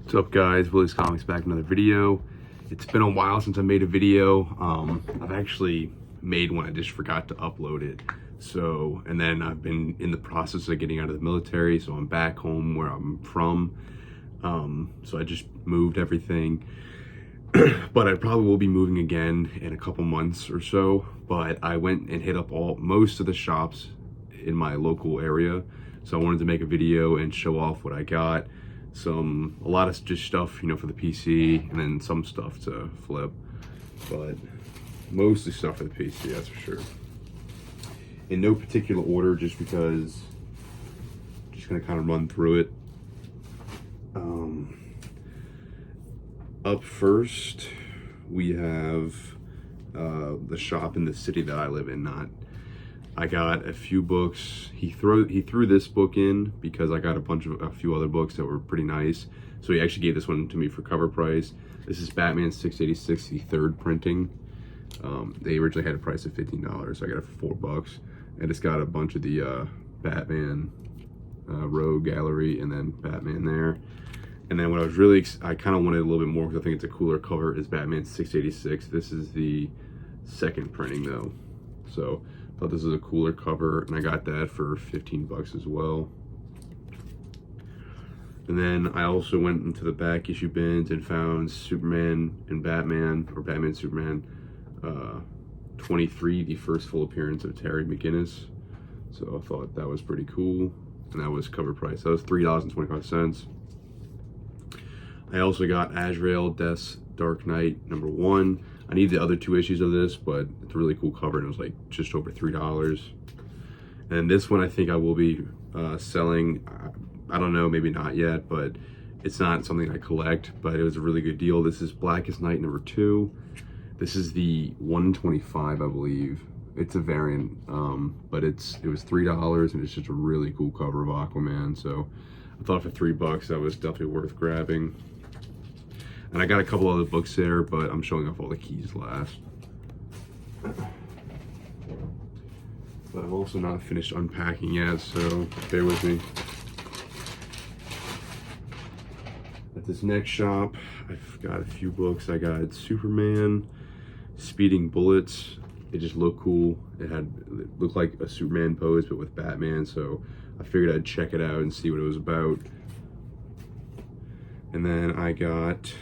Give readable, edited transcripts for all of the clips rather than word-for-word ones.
What's up guys, Willie's Comics back with another video. It's been a while since I made a video. I've actually made one, I just forgot to upload it. So, and then I've been in the process of getting out of the military, so I'm back home where I'm from. So I just moved everything. But I probably will be moving again in a couple months or so. But I went and hit up most of the shops in my local area. So I wanted to make a video and show off what I got. A lot of just stuff, you know, for the PC, and then some stuff to flip, but mostly stuff for the PC, that's for sure. In no particular order, just because I'm just gonna kind of run through it. Up first, we have the shop in the city that I live in. I got a few books. He threw this book in because I got a few other books that were pretty nice. So he actually gave this one to me for cover price. This is Batman 686, the third printing. They originally had a price of $15, so I got it for $4. And it's got a bunch of the Batman Rogue Gallery and then Batman there. And then what I kind of wanted a little bit more because I think it's a cooler cover, is Batman 686. This is the second printing though. So I thought this was a cooler cover, and I got that for $15 as well. And then I also went into the back issue bins and found Superman and Batman, or Batman Superman 23, the first full appearance of Terry McGinnis. So I thought that was pretty cool, and that was cover price. That was $3.25. I also got Azrael Death's Dark Knight #1. I need the other 2 issues of this, but it's a really cool cover, and it was like just over $3. And this one I think I will be selling. I don't know, maybe not yet, but it's not something I collect, but it was a really good deal. This is Blackest Night #2. This is the 125, I believe. It's a variant, but it was $3, and it's just a really cool cover of Aquaman. So I thought for $3 that was definitely worth grabbing. And I got a couple other books there, but I'm showing off all the keys last. But I'm also not finished unpacking yet, so bear with me. At this next shop, I've got a few books. I got Superman, Speeding Bullets. It just looked cool. It looked like a Superman pose, but with Batman, so I figured I'd check it out and see what it was about. And then I got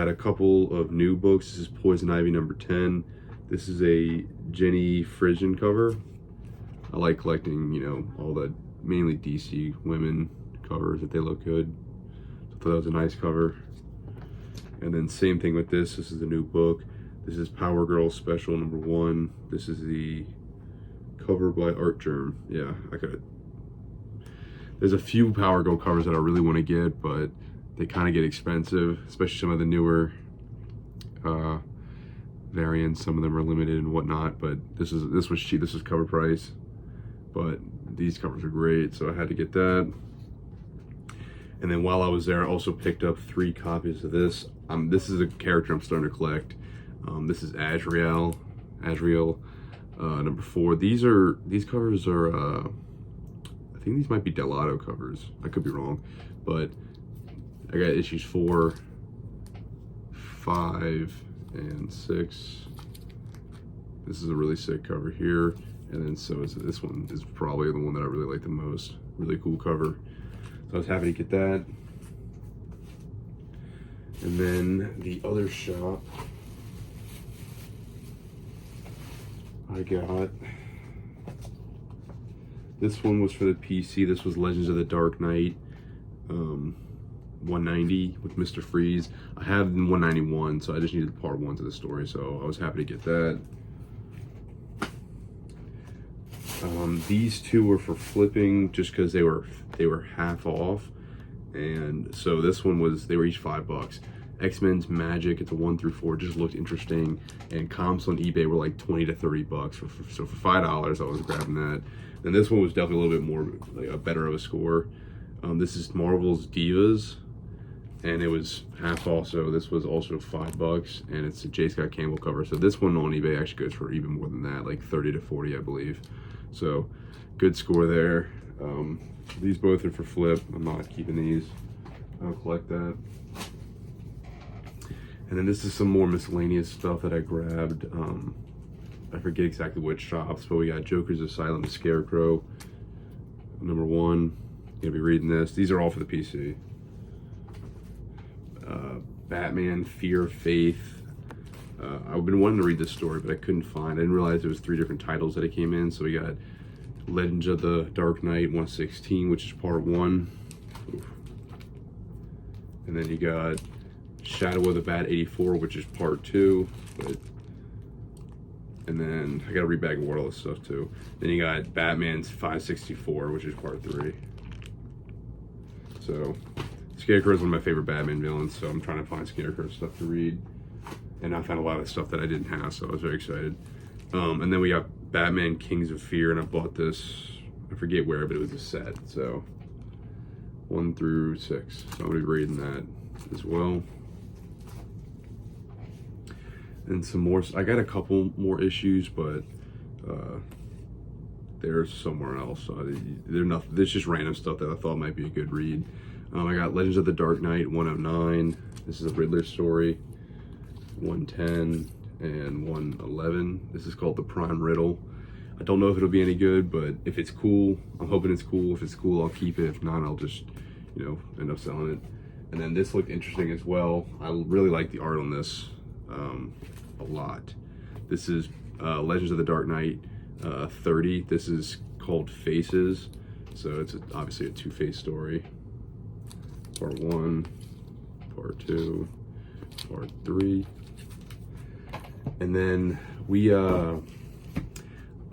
a couple of new books. This is Poison Ivy #10. This is a Jenny Frison cover. I like collecting, you know, all the mainly DC women covers, if they look good. So I thought that was a nice cover. And then same thing with this. This is the new book. This is Power Girl Special #1. This is the cover by Art Germ. Yeah, there's a few Power Girl covers that I really want to get, but they kind of get expensive, especially some of the newer variants. Some of them are limited and whatnot, but this was cheap. This was cover price, but these covers are great, so I had to get that. And then while I was there, I also picked up 3 copies of this. This is a character I'm starting to collect. This is Azrael #4. These covers are I think these might be Delato covers. I could be wrong, but I got issues 4, 5, and 6. This is a really sick cover here, and then so is this one. Is probably the one that I really like the most. Really cool cover. So I was happy to get that. And then the other shop, I got, this one was for the PC. This was Legends of the Dark Knight 190 with Mr. Freeze. I have 191, so I just needed part 1 to the story, so I was happy to get that. These 2 were for flipping just because they were half off, and so this one they were each $5. X-Men's Magic, it's a 1 through 4, just looked interesting, and comps on eBay were like $20 to $30. So for $5, I was grabbing that. And this one was definitely a little bit more, like, a better of a score. This is Marvel's Divas, and it was half also. This was also $5, and it's a J. Scott Campbell cover. So this one on eBay actually goes for even more than that, like 30 to 40, I believe. So good score there. These both are for flip. I'm not keeping these. I don't collect that. And then this is some more miscellaneous stuff that I grabbed. I forget exactly which shops, but we got Joker's Asylum Scarecrow, #1. Gonna be reading this. These are all for the PC. Batman Fear of Faith. I've been wanting to read this story, but I couldn't find. I didn't realize there was 3 different titles that it came in. So we got Legends of the Dark Knight 116, which is part 1. Oof. And then you got Shadow of the Bat 84, which is part 2. And then I gotta read Bag of War all this stuff too. Then you got Batman's 564, which is part 3. So Scarecrow is one of my favorite Batman villains, so I'm trying to find Scarecrow stuff to read. And I found a lot of stuff that I didn't have, so I was very excited. And then we got Batman Kings of Fear, and I bought this, I forget where, but it was a set. So 1 through 6. So I'm gonna be reading that as well. And some more, I got a couple more issues, but they're somewhere else. So they're nothing, there's just random stuff that I thought might be a good read. I got Legends of the Dark Knight 109. This is a Riddler story. 110 and 111. This is called The Prime Riddle. I don't know if it'll be any good, but if it's cool, I'm hoping it's cool. If it's cool, I'll keep it. If not, I'll just, you know, end up selling it. And then this looked interesting as well. I really like the art on this a lot. This is Legends of the Dark Knight 30. This is called Faces. So it's obviously a Two-Face story. Part 1, Part 2, Part 3. And then we, I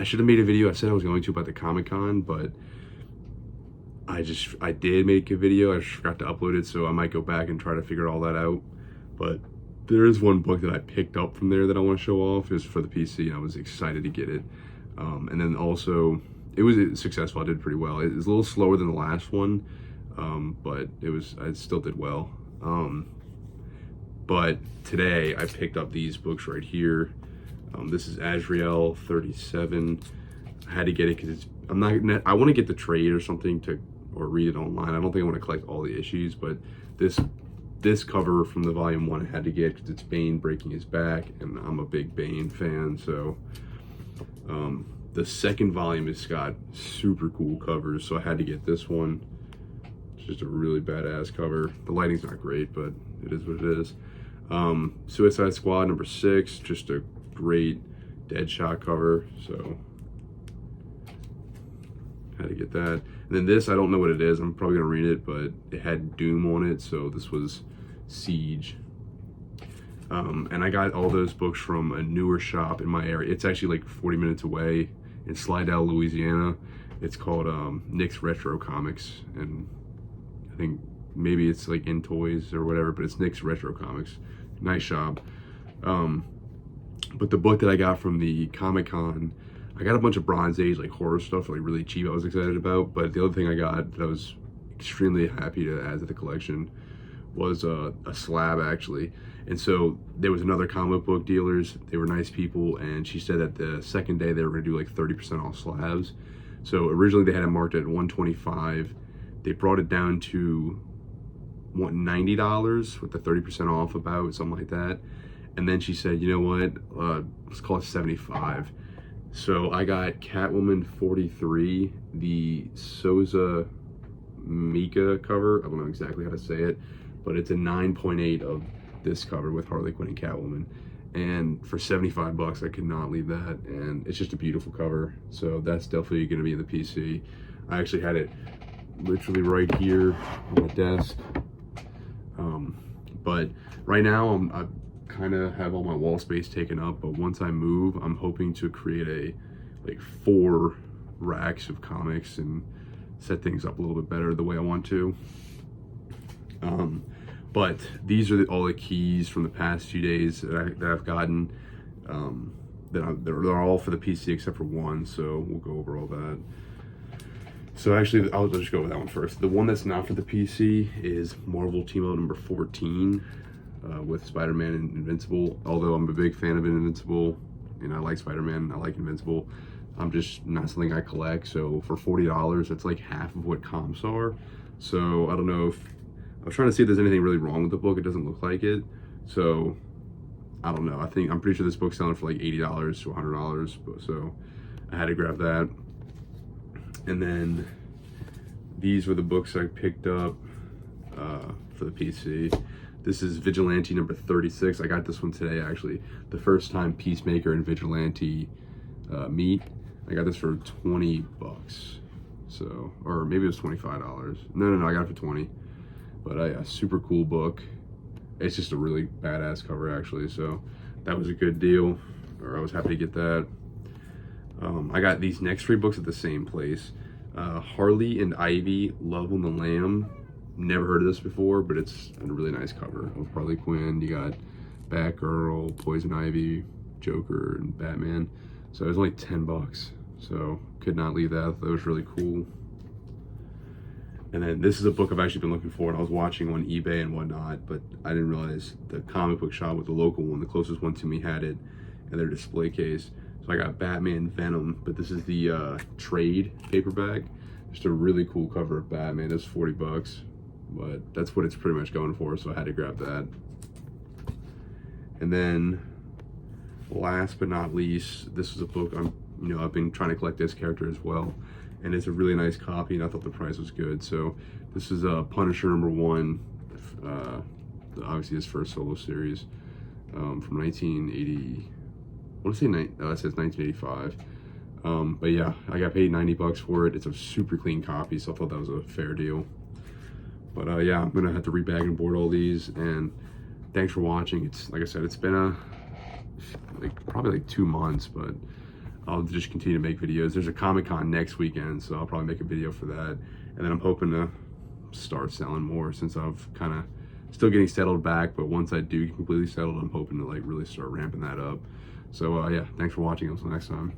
should have made a video. I said I was going to about the Comic-Con, but I did make a video. I just forgot to upload it, so I might go back and try to figure all that out. But there is one book that I picked up from there that I want to show off. It's for the PC, and I was excited to get it. And then also, it was successful. I did pretty well. It was a little slower than the last one, but I still did well. But today I picked up these books right here. This is Azrael 37. I had to get it because I want to get the trade or something or read it online. I don't think I want to collect all the issues, but this cover from the volume 1 I had to get because it's Bane breaking his back, and I'm a big Bane fan. So the second volume has got super cool covers, so I had to get this one. It's just a really badass cover. The lighting's not great, but it is what it is. Suicide Squad #6, just a great Deadshot cover, so had to get that. And then this, I don't know what it is. I'm probably gonna read it, but it had Doom on it, so this was Siege. And I got all those books from a newer shop in my area. It's actually like 40 minutes away in Slidell, Louisiana. It's called Nick's Retro Comics, and I think maybe it's like in Toys or whatever, but it's Nick's Retro Comics. Nice shop. But the book that I got from the Comic-Con, I got a bunch of Bronze Age like horror stuff, like really cheap, I was excited about. But the other thing I got that I was extremely happy to add to the collection was a slab, actually. And so there was another comic book dealers. They were nice people, and she said that the second day they were gonna do like 30% off slabs. So originally they had it marked at $125. They brought it down to $90 with the 30% off, about something like that. And then she said, you know what, let's call it $75. So I got Catwoman 43, the Souza Mika cover. I don't know exactly how to say it, but it's a 9.8 of this cover with Harley Quinn and Catwoman. And for $75, I could not leave that. And it's just a beautiful cover. So that's definitely gonna be in the PC. I actually had it literally right here on my desk. But right now I kind of have all my wall space taken up, but once I move, I'm hoping to create like 4 racks of comics and set things up a little bit better the way I want to. But these are all the keys from the past few days that I've gotten. They're all for the PC except for one, so we'll go over all that. So actually, I'll just go with that one first. The one that's not for the PC is Marvel Team Up number 14 with Spider-Man and Invincible. Although I'm a big fan of Invincible, and I like Spider-Man, I like Invincible. I'm just not something I collect. So for $40, that's like half of what comps are. So I don't know if, I was trying to see if there's anything really wrong with the book. It doesn't look like it. So I don't know. I'm pretty sure this book's selling for like $80 to $100. So I had to grab that. And then these were the books I picked up for the PC. This is Vigilante number 36. I got this one today, actually. The first time Peacemaker and Vigilante meet. I got this for 20 bucks. So, or maybe it was $25. No, I got it for 20. But a super cool book. It's just a really badass cover, actually. So that was a good deal, or I was happy to get that. I got these next 3 books at the same place. Harley and Ivy, Love on the Lamb. Never heard of this before, but it's a really nice cover of Harley Quinn. You got Batgirl, Poison Ivy, Joker, and Batman. So it was only 10 bucks. So could not leave that. That was really cool. And then this is a book I've actually been looking for, and I was watching on eBay and whatnot, but I didn't realize the comic book shop with the local one, the closest one to me, had it in their display case. So I got Batman Venom, but this is the trade paperback. Just a really cool cover of Batman. It's 40 bucks, but that's what it's pretty much going for, so I had to grab that. And then last but not least, this is a book I've been trying to collect this character as well, and it's a really nice copy, and I thought the price was good. So this is Punisher number 1, obviously his first solo series, from 1980. I want to say it says 1985. But yeah, I got paid 90 bucks for it. It's a super clean copy, so I thought that was a fair deal. But yeah, I'm gonna have to rebag and board all these, and thanks for watching. It's, like I said, it's been probably like 2 months, but I'll just continue to make videos. There's a Comic-Con next weekend, so I'll probably make a video for that. And then I'm hoping to start selling more, since I've kind of still getting settled back, but once I do get completely settled, I'm hoping to like really start ramping that up. So yeah, thanks for watching. Until next time.